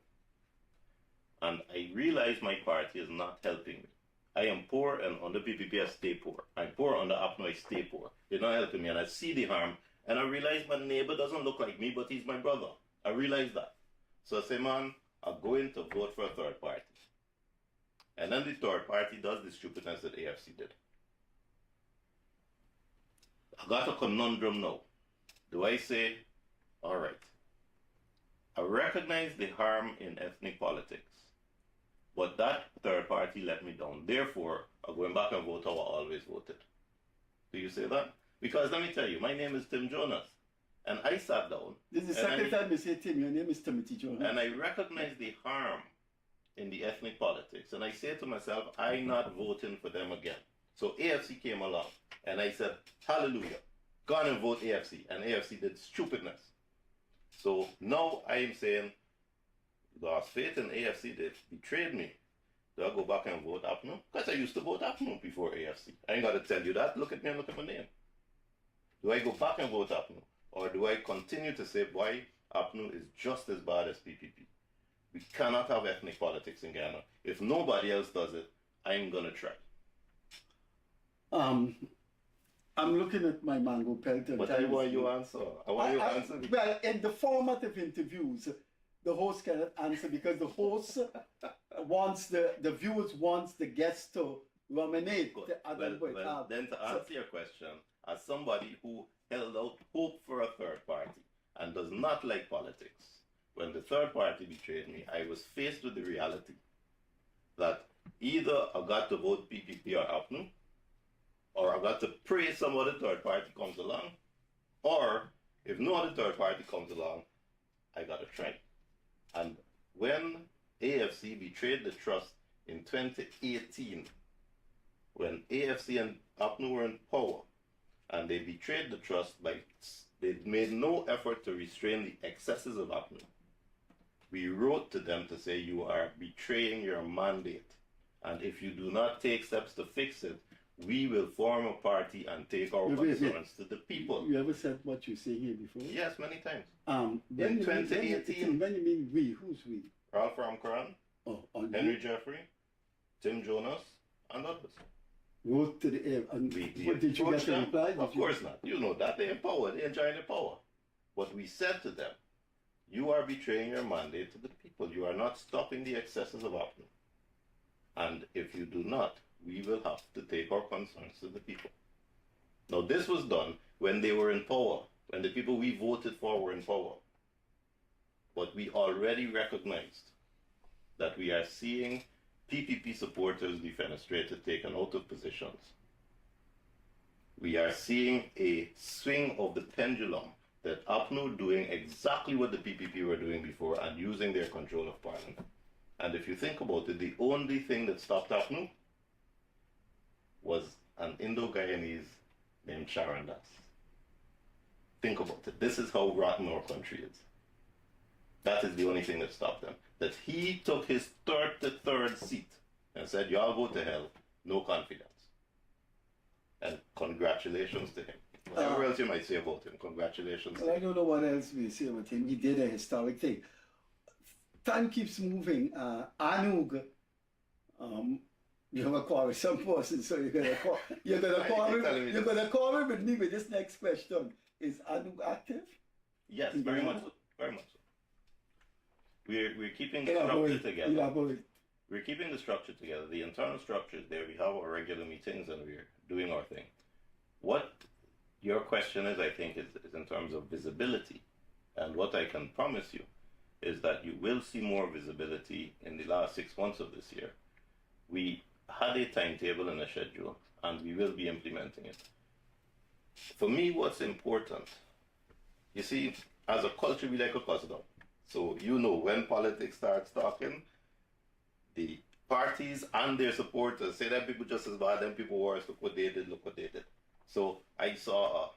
And I realize my party is not helping me. I am poor, and under PPP I stay poor. I'm poor, under APNU I stay poor. They're not helping me, and I see the harm, and I realize my neighbor doesn't look like me, but he's my brother. I realize that. So I say, man, I'm going to vote for a third party. And then the third party does the stupidness that AFC did. I got a conundrum now. Do I say, all right, I recognize the harm in ethnic politics, but that third party let me down. Therefore, I'm going back and vote how I always voted. Do you say that? Because let me tell you, my name is Tim Jonas. And I sat down. This is the second time you say, Tim, your name is Timothy Jonas. And I recognize the harm in the ethnic politics. And I say to myself, I'm not voting for them again. So AFC came along. And I said, hallelujah, go on and vote AFC. And AFC did stupidness. So now I am saying, lost faith in AFC, they betrayed me. Do I go back and vote APNU? Because I used to vote APNU before AFC. I ain't got to tell you that. Look at me and look at my name. Do I go back and vote APNU? Or do I continue to say, boy, APNU is just as bad as PPP? We cannot have ethnic politics in Guyana. If nobody else does it, I'm going to try. I'm looking at my mango pelt. But I want you to answer. I want you to answer. Well, in the format of interviews, the host cannot answer because the host wants the viewers wants the guest to ruminate. Then to answer your question, as somebody who held out hope for a third party and does not like politics, when the third party betrayed me, I was faced with the reality that either I got to vote PPP or APNU, or I got to pray some other third party comes along, or if no other third party comes along, I got to try. And when AFC betrayed the trust in 2018, when AFC and APNU were in power, and they betrayed the trust by, they made no effort to restrain the excesses of APNU. We wrote to them to say, you are betraying your mandate. And if you do not take steps to fix it, we will form a party and take our concerns to the people. You ever said what you say here before? Yes, many times. In 2018. When you mean we, who's we? Ralph Ramkaran, Henry Jeffrey, Tim Jonas, and others. Wrote to the air. And what did you get a reply? Of course not. You know that. They're in power. They're enjoying the power. But we said to them, you are betraying your mandate to the people. You are not stopping the excesses of APNU. And if you do not, we will have to take our concerns to the people. Now, this was done when they were in power, when the people we voted for were in power. But we already recognized that we are seeing PPP supporters defenestrated, taken out of positions. We are seeing a swing of the pendulum that APNU doing exactly what the PPP were doing before and using their control of parliament. And if you think about it, the only thing that stopped APNU was an Indo-Guyanese named Sharon Das. Think about it. This is how rotten our country is. That is the only thing that stopped them. that he took his 33rd seat and said, y'all go to hell, no confidence. And congratulations to him. Whatever else you might say about him, congratulations. Well, I don't know what else we say about him. He did a historic thing. Time keeps moving. ANUG, you have a quarrel with some person, so you're gonna quarrel with me with this next question. Is ANUG active? Yes, very much so. Very much so. We're keeping the structure together. We're keeping the structure together. The internal structure is there. We have our regular meetings and we're doing our thing. What your question is, I think, is in terms of visibility. And what I can promise you is that you will see more visibility in the last 6 months of this year. We had a timetable and a schedule, and we will be implementing it. For me, what's important, you see, as a culture, we like a cuss down. So, you know, when politics starts talking, the parties and their supporters say that people just as bad, them people worse, look what they did. So, I saw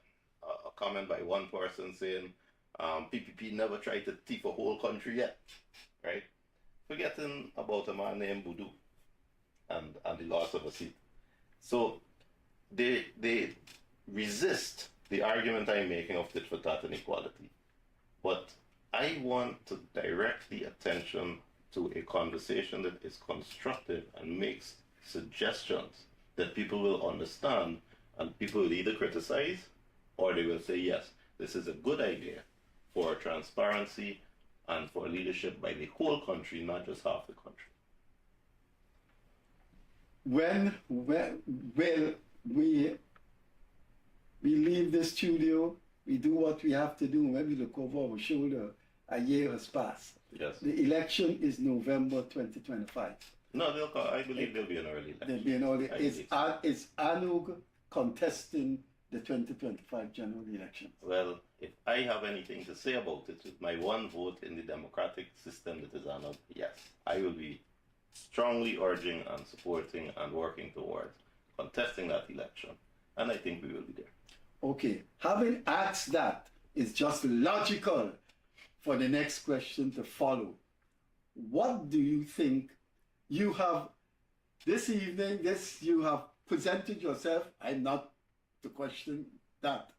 a comment by one person saying, PPP never tried to thief a whole country yet, right? Forgetting about a man named Boudou and the loss of a seat. So they resist the argument I'm making of tit for tat inequality. But I want to direct the attention to a conversation that is constructive and makes suggestions that people will understand, and people will either criticize or they will say, yes, this is a good idea for transparency and for leadership by the whole country, not just half the country. When will we leave the studio, we do what we have to do, when we look over our shoulder, a year has passed. Yes. The election is November 2025. No, I believe there'll be an early election. There'll be an early. Is ANUG contesting the 2025 general election? Well, if I have anything to say about it, with my one vote in the democratic system that is ANUG, yes, I will be strongly urging and supporting and working towards contesting that election. And I think we will be there. Okay, having asked that, it's just logical for the next question to follow. What do you think you have this evening? You have presented yourself. I'm not to question that.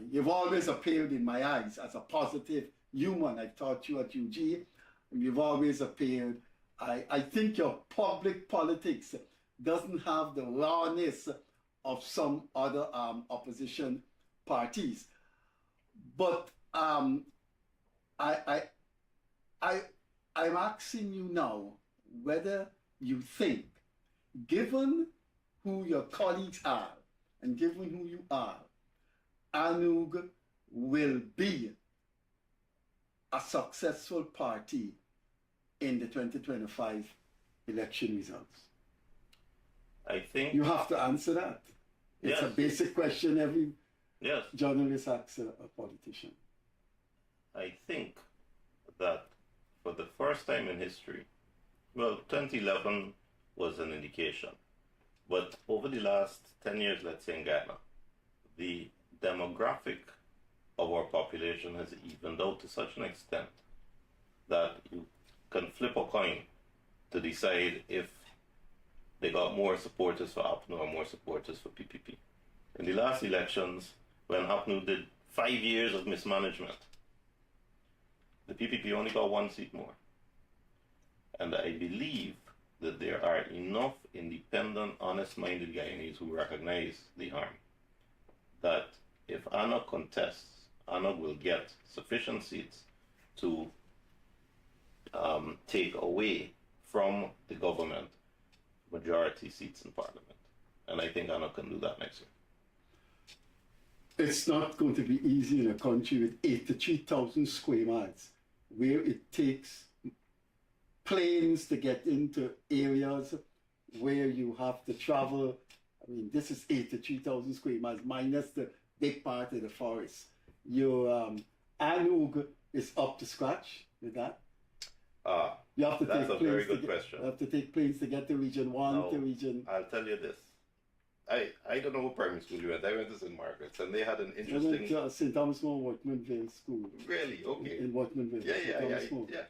You've always appeared in my eyes as a positive human. I've taught you at UG. You've always appeared. I think your public politics doesn't have the rawness of some other opposition parties. But I'm asking you now whether you think, given who your colleagues are and given who you are, ANUG will be a successful party in the 2025 election results. I think you have to answer that. It's a basic question every journalist asks a politician. I think that for the first time in history, well, 2011 was an indication, but over the last 10 years, let's say in Guyana, the demographic of our population has evened out to such an extent that you can flip a coin to decide if they got more supporters for APNU or more supporters for PPP. In the last elections, when APNU did 5 years of mismanagement, the PPP only got 1 seat more. And I believe that there are enough independent, honest-minded Guyanese who recognize the harm, that if ANUG contests, ANUG will get sufficient seats to take away from the government majority seats in parliament. And I think ANUG can do that next year. It's not going to be easy in a country with 83,000 square miles, where it takes planes to get into areas where you have to travel. I mean, this is 83,000 square miles minus the big part of the forest. Your ANUG is up to scratch with that. You have to that's take a very good question. You have to take planes to get to region 1 to region. I'll tell you this. I don't know what primary school you went. I went to St. Margaret's, and they had an interesting. I went to St. Thomas More, Workmanville School. Really? Okay. In Workmanville. Yeah.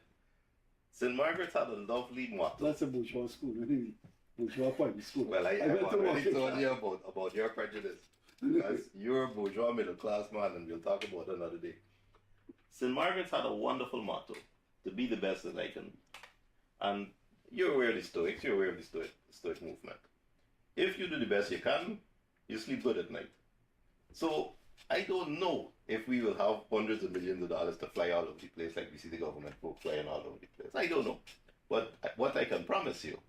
St. Margaret's had a lovely motto. That's a bourgeois school, anyway. Bourgeois public school. Well, I went to already Washington. told you about your prejudice. Because you're a bourgeois middle class man, and we'll talk about it another day. St. Margaret's had a wonderful motto: to be the best that I can be. And you're aware of the Stoics, you're aware of the Stoic movement. If you do the best you can, you sleep good at night. So I don't know if we will have hundreds of millions of dollars to fly all over the place like we see the government folk flying all over the place. I don't know. But what I can promise you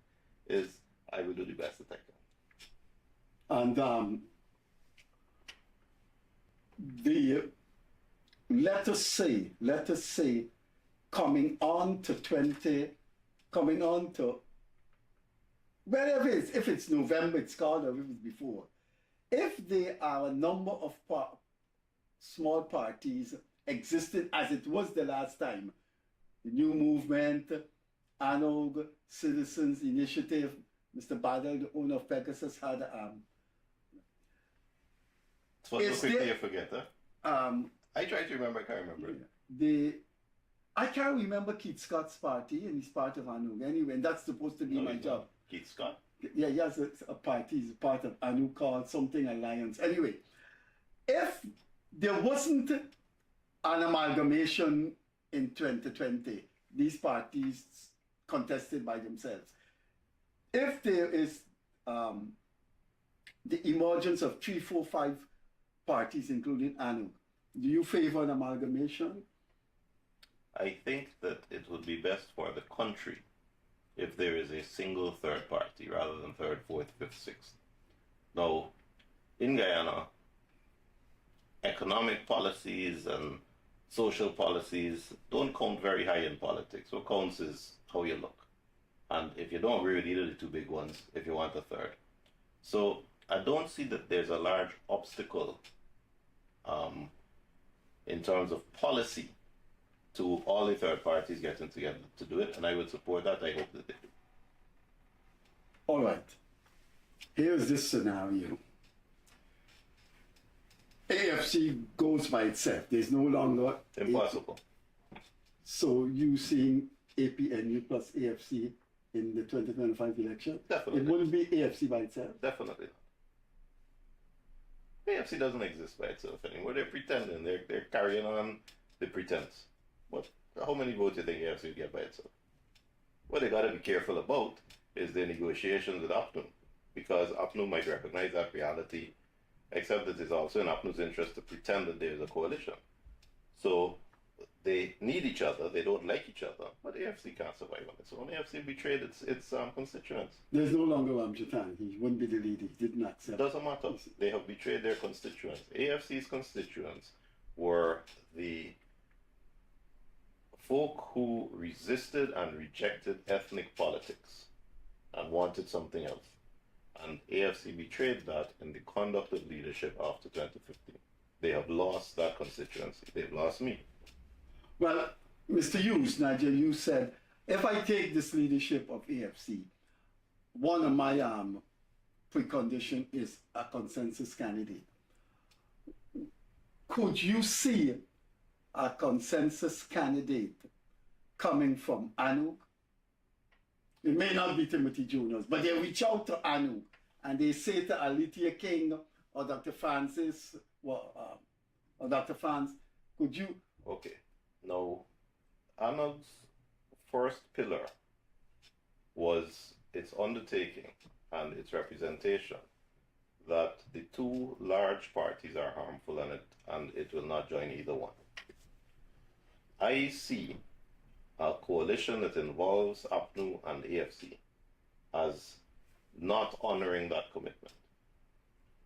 is I will do the best that I can. And let us say, coming on to wherever it is, if it's November, it's called, or if it's before, if there are a number of small parties existing as it was the last time, the New Movement, ANUG, Citizens Initiative, Mr. Badal, the owner of Pegasus, had So quickly you forget, huh? I try to remember, I can't remember. I can't remember Keith Scott's party, and he's part of ANUG anyway, and that's supposed to be my job. Keith Scott? Yeah, he has a party, he's part of ANUG called something Alliance. Anyway, if there wasn't an amalgamation in 2020, these parties contested by themselves, if there is the emergence of 3, 4, 5 parties, including ANUG, do you favor an amalgamation? I think that it would be best for the country if there is a single third party rather than third, fourth, fifth, sixth. Now, in Guyana, economic policies and social policies don't count very high in politics. What counts is how you look. And if you don't agree with either of the two big ones, if you want a third. So I don't see that there's a large obstacle in terms of policy to all the third parties getting together to do it, and I would support that. I hope that they do. All right. Here's this scenario. AFC goes by itself. There's no longer... Impossible. So you seeing APNU plus AFC in the 2025 election? Definitely. It wouldn't be AFC by itself? Definitely not. AFC doesn't exist by itself anymore. They're pretending. They're carrying on the pretense. But how many votes do you think AFC will get by itself? What they got to be careful about is the negotiations with APNU, because APNU might recognize that reality, except that it's also in APNU's interest to pretend that there's a coalition. So they need each other, they don't like each other, but AFC can't survive on its own. AFC betrayed its constituents. There's no longer Ramjatan. He wouldn't be the leader. He didn't accept. Doesn't matter. They have betrayed their constituents. AFC's constituents were the folk who resisted and rejected ethnic politics and wanted something else. And AFC betrayed that in the conduct of leadership after 2015. They have lost that constituency. They've lost me. Well, Mr. Hughes, Nigel, you said, if I take this leadership of AFC, one of my precondition is a consensus candidate. Could you see a consensus candidate coming from ANUG? It may not be Timothy Jonas, but they reach out to ANUG and they say to Alitia King or Dr. Francis, or Dr. Franz, could you? Okay. Now, ANUG's first pillar was its undertaking and its representation that the two large parties are harmful and it will not join either one. I see a coalition that involves APNU and AFC as not honoring that commitment.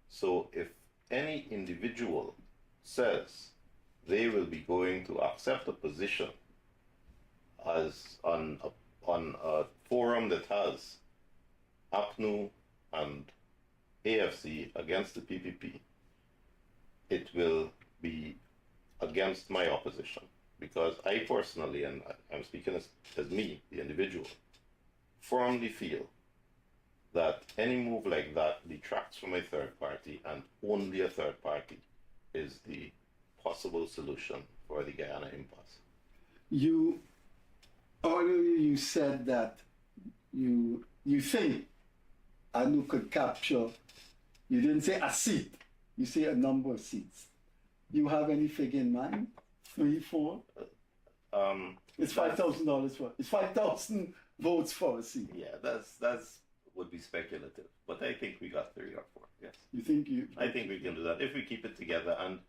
So if any individual says they will be going to accept a position as on a forum that has APNU and AFC against the PPP, it will be against my opposition. Because I personally, and I'm speaking as me, the individual, firmly feel that any move like that detracts from a third party, and only a third party is the possible solution for the Guyana impasse. You Earlier you said that you think ANUG could capture, you didn't say a seat, you say a number of seats. You have any figure in mind? 3, 4? It's $5,000 for, it's 5,000 votes for a seat. Yeah, that's would be speculative, but I think we got 3 or 4. Yes, You think you? I think we can do that if we keep it together and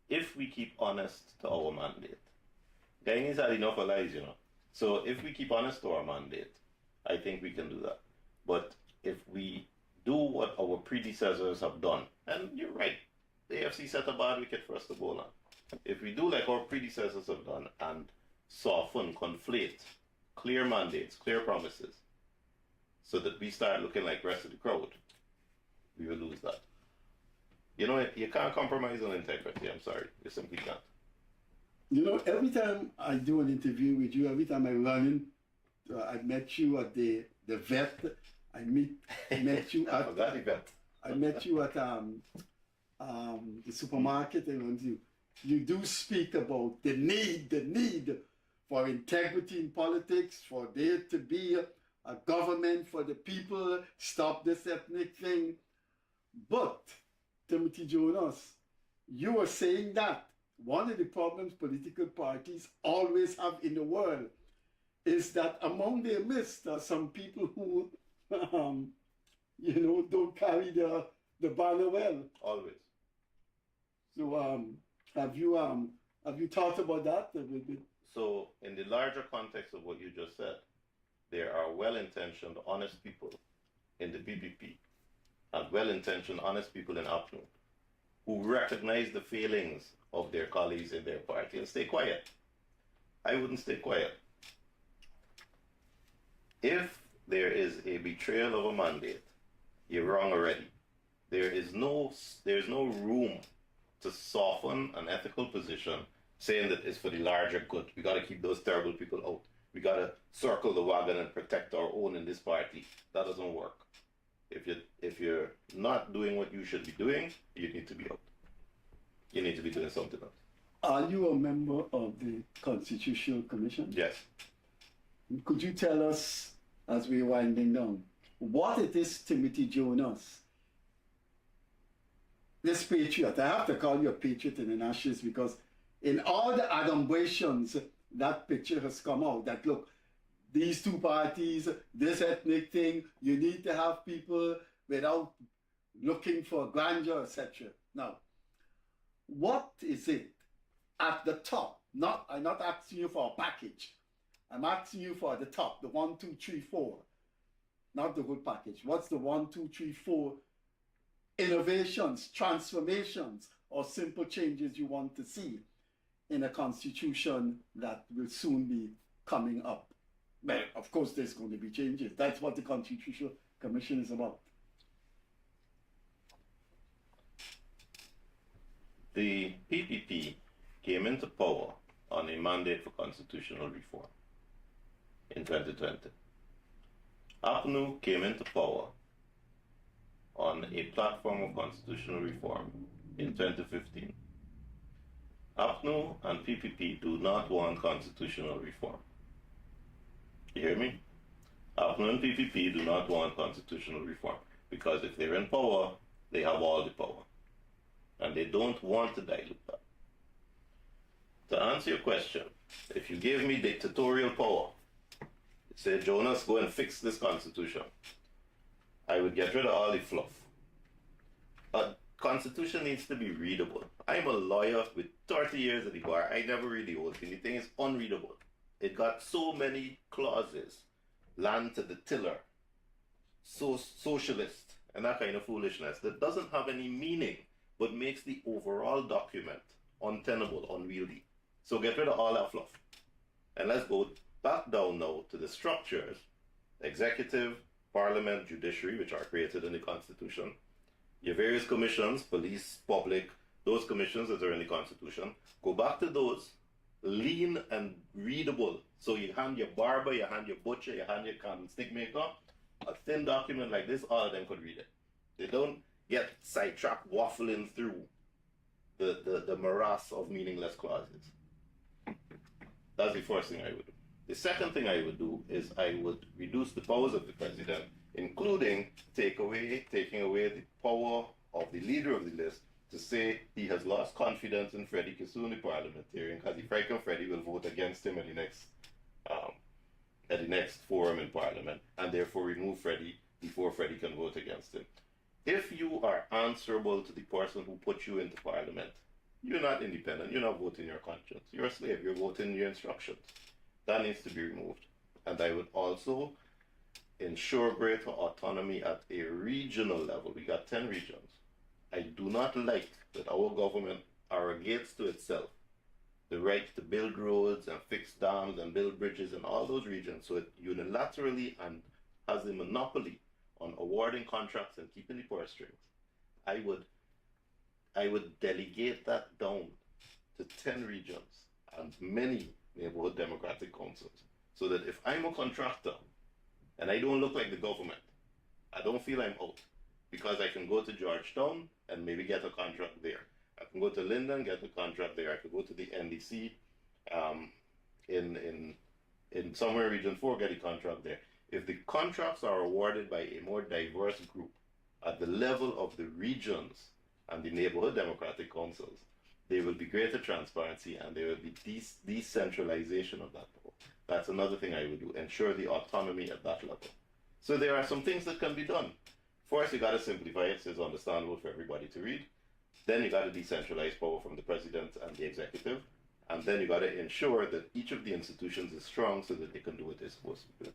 if we keep honest to our mandate. Guyanese had enough allies, you know. So if we keep honest to our mandate, I think we can do that. But if we do what our predecessors have done, and you're right, the AFC set a bad wicket for us to bowl on. If we do like our predecessors have done and soften, conflate, clear mandates, clear promises, so that we start looking like the rest of the crowd, we will lose that. You know, you can't compromise on integrity. I'm sorry. You simply can't. You know, every time I do an interview with you, every time I run in, I met you at the vet. I met you I at forgot the vet. I met you at the supermarket. And you do speak about the need for integrity in politics, for there to be a government for the people, stop this ethnic thing. But Timothy Jonas, you were saying that one of the problems political parties always have in the world is that among their midst are some people who, don't carry the banner well. Always. So, have you thought about that? So, in the larger context of what you just said, there are well-intentioned, honest people in the PPP and well-intentioned, honest people in APNU who recognize the failings of their colleagues in their party and stay quiet. I wouldn't stay quiet. If there is a betrayal of a mandate, you're wrong already. There's no room to soften an ethical position saying that it's for the larger good. We got to keep those terrible people out. We got to circle the wagon and protect our own in this party. That doesn't work. If you're not doing what you should be doing, you need to be out. You need to be doing something else. Are you a member of the Constitutional Commission? Yes. Could you tell us, as we're winding down, what it is, Timothy Jonas, this patriot? I have to call you a patriot in the nationals because in all the adumbrations, that picture has come out that, look, these two parties, this ethnic thing, you need to have people without looking for grandeur, etc. Now, what is it at the top? I'm not asking you for a package. I'm asking you for the top, the 1, 2, 3, 4. Not the whole package. What's the 1, 2, 3, 4 innovations, transformations, or simple changes you want to see in a constitution that will soon be coming up? Well, of course, there's going to be changes. That's what the Constitutional Commission is about. The PPP came into power on a mandate for constitutional reform in 2020. APNU came into power on a platform of constitutional reform in 2015. APNU and PPP do not want constitutional reform. You hear me? APNU and PPP do not want constitutional reform because if they're in power, they have all the power. And they don't want to dilute that. To answer your question, if you gave me dictatorial power, say, Jonas, go and fix this constitution, I would get rid of all the fluff. A constitution needs to be readable. I'm a lawyer with 30 years at the bar. I never read the whole thing. The thing is unreadable. It got so many clauses, land to the tiller, so socialist, and that kind of foolishness that doesn't have any meaning, but makes the overall document untenable, unwieldy. So get rid of all that fluff. And let's go back down now to the structures, executive, parliament, judiciary, which are created in the Constitution. Your various commissions, police, public, those commissions that are in the Constitution, go back to those, lean and readable. So you hand your barber, you hand your butcher, you hand your stick maker, a thin document like this, all of them could read it. They don't get sidetracked waffling through the morass of meaningless clauses. That's the first thing I would do. The second thing I would do is I would reduce the powers of the president, including taking away the power of the leader of the list to say he has lost confidence in Freddie Kissoon, the parliamentarian, because he frightened Freddie will vote against him at the next forum in Parliament, and therefore remove Freddie before Freddie can vote against him. If you are answerable to the person who put you into Parliament, you're not independent, you're not voting your conscience, you're a slave, you're voting your instructions. That needs to be removed. And I would also ensure greater autonomy at a regional level. We got 10 regions. I do not like that our government arrogates to itself the right to build roads and fix dams and build bridges in all those regions, so it unilaterally and has a monopoly on awarding contracts and keeping the purse strings. I would delegate that down to 10 regions and many neighborhood democratic councils, so that if I'm a contractor and I don't look like the government, I don't feel I'm out, because I can go to Georgetown and maybe get a contract there. I can go to Linden, get a contract there. I could go to the NDC in somewhere Region 4, get a contract there. If the contracts are awarded by a more diverse group at the level of the regions and the neighborhood democratic councils, there will be greater transparency and there will be decentralization of that power. That's another thing I would do, ensure the autonomy at that level. So there are some things that can be done. First, you got to simplify it so it's understandable for everybody to read. Then you got to decentralize power from the president and the executive. And then you got to ensure that each of the institutions is strong so that they can do what they're supposed to do.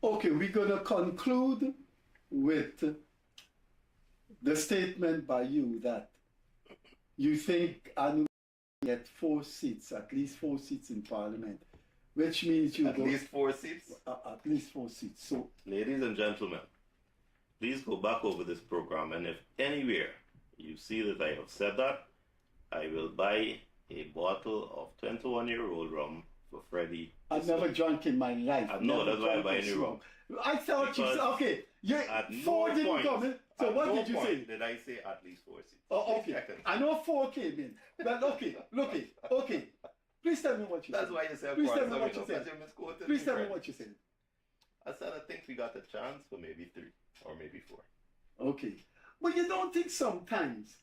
Okay, we're going to conclude with the statement by you that you think ANUG get 4 seats, at least 4 seats in Parliament, which means you At least 4 seats? At least 4 seats. So, ladies and gentlemen, please go back over this program, and if anywhere you see that I have said that, I will buy a bottle of 21-year-old rum for Freddie. I've never drunk in my life. No, that's why I buy any rum. I thought you said, okay, At 4 no didn't point, come in. So at what no did you point say? Did I say at least 4 seats? Oh, okay. I know 4 came in. But okay. Please tell me what you said. That's why you said Please 4. tell me what you said. Please tell me what you said. I said I think we got a chance for maybe 3 or maybe 4. Okay. But you don't think sometimes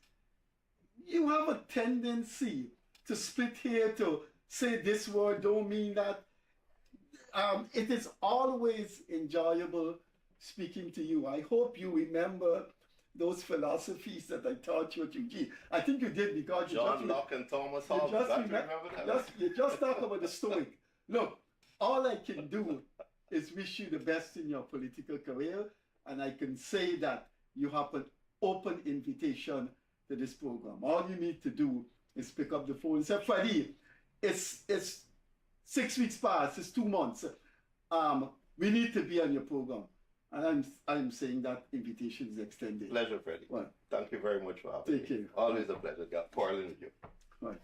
you have a tendency to split here, to say this word don't mean that? It is always enjoyable speaking to you. I hope you remember those philosophies that I taught you at UG. I think you did, because John Locke and Thomas Hobbes. You just talk about the Stoic. Look, all I can do is wish you the best in your political career, and I can say that you have an open invitation to this program. All you need to do is pick up the phone and say, Freddie, it's 6 weeks past, it's 2 months. We need to be on your program. And I'm saying that invitation is extended. Pleasure, Freddie. Well, thank you very much for having me. Take care. Always a pleasure. Got quarreling with you. Right.